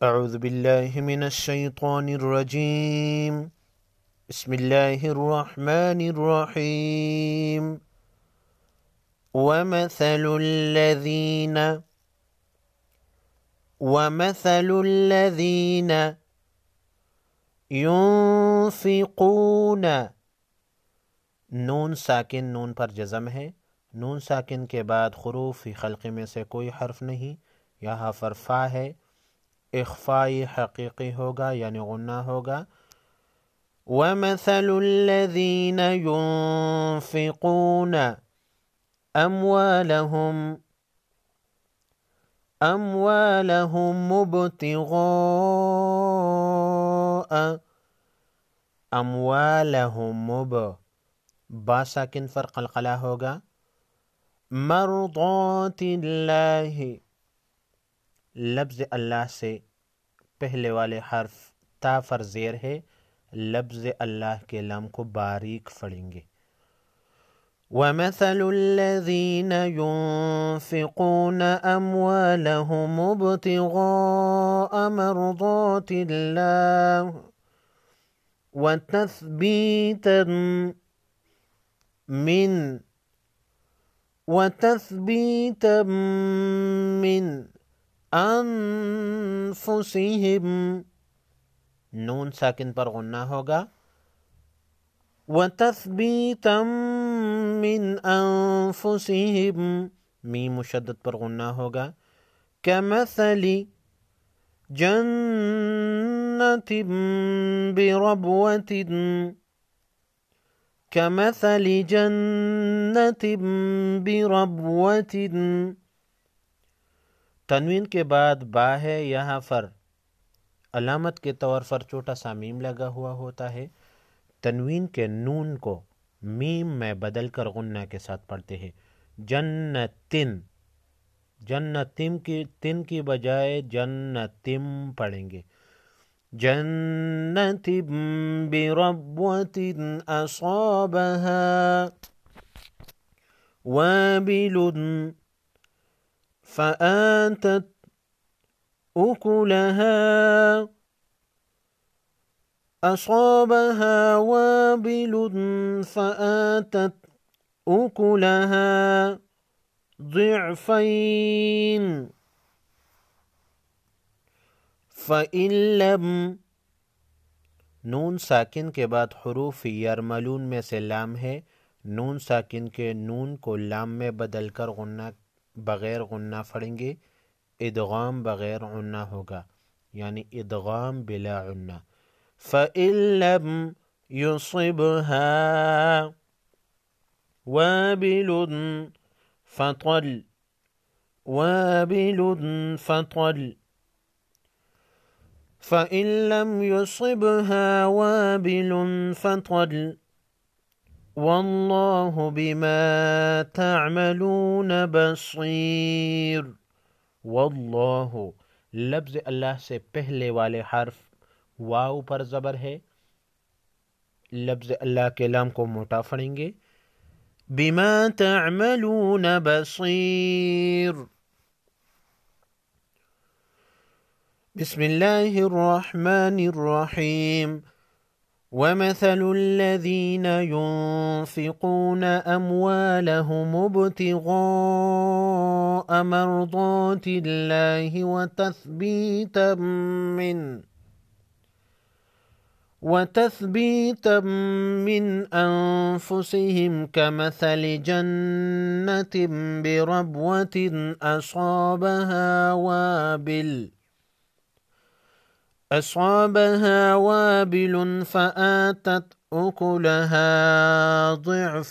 اعوذ باللہ من الشیطان الرجیم بسم اللہ الرحمن الرحیم ومثل الذین ينفقون، نون ساکن نون پر جزم ہے، نون ساکن کے بعد حروف خلقی میں سے کوئی حرف نہیں، یہاں پر فا ہے، اخفائی حقیقی ہوگا یعنی غنہ ہوگا۔ وَمَثَلُ الَّذِينَ يُنفِقُونَ أَمْوَالَهُمْ اموالہم با ساکن پر قلقلہ ہوگا، مرضات اللہ، لفظ اللہ سے پہلے والے حرف تا پر زیر ہے، لفظ اللہ کے لام کو باریک پڑھیں گے۔ وَمَثَلُ الَّذِينَ يُنفِقُونَ أَمْوَالَهُمْ ابْتِغَاءَ مَرْضَاتِ اللَّهِ وَتَثْبِيتًا مِّنْ أَنفُسِهِمْ، نون ساکن پر غنہ ہوگا، وَتَثْبِيتًا مِّنْ أَنفُسِهِمْ، میم مشدد پر غنہ ہوگا، كَمَثَلِ جَنَّةٍ بِرَبْوَةٍ، تنوین کے بعد با ہے، یہاں پر علامت کے طور پر چھوٹا سا میم لگا ہوا ہوتا ہے، تنوین کے نون کو میم میں بدل کر غنہ کے ساتھ پڑھتے ہیں، جنتن، جنتم کی تن کی بجائے جنتم پڑھیں گے، جنت بربوة أصابها وابل فآتت أكلها، أصابها وابل فآتت أكلها ضعفين فإن لم، نون ساکن کے بعد حروف یرملون میں سے لام ہے، نون ساکن کے نون کو لام میں بدل کر غنہ بغیر غنہ پڑھیں گے، ادغام بغیر غنہ ہوگا یعنی ادغام بلا غنہ۔ فإن لم يصبها وابل فطل فإن لم يصبها وابل فطل والله بما تعملون بصير، واللہ لفظ اللہ سے پہلے والے حرف واو پر زبر ہے، لفظ اللہ کے لام کو موٹا پڑھیں گے، بما تعملون بصیر۔ بسم اللہ الرحمن الرحیم وَمَثَلُ الَّذِينَ يُنفِقُونَ أَمْوَالَهُمْ ابْتِغَاءَ مَرْضَاتِ اللَّهِ وَتَثْبِيتًا مِّنْ أَنفُسِهِمْ كَمَثَلِ جَنَّةٍ بِرَبْوَةٍ أصابها وابل فآتت أكلها ضعفين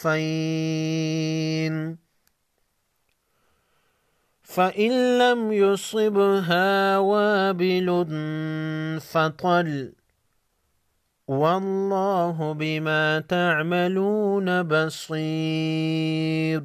فإن لم يصبها وابل فطل والله بما تعملون بصير۔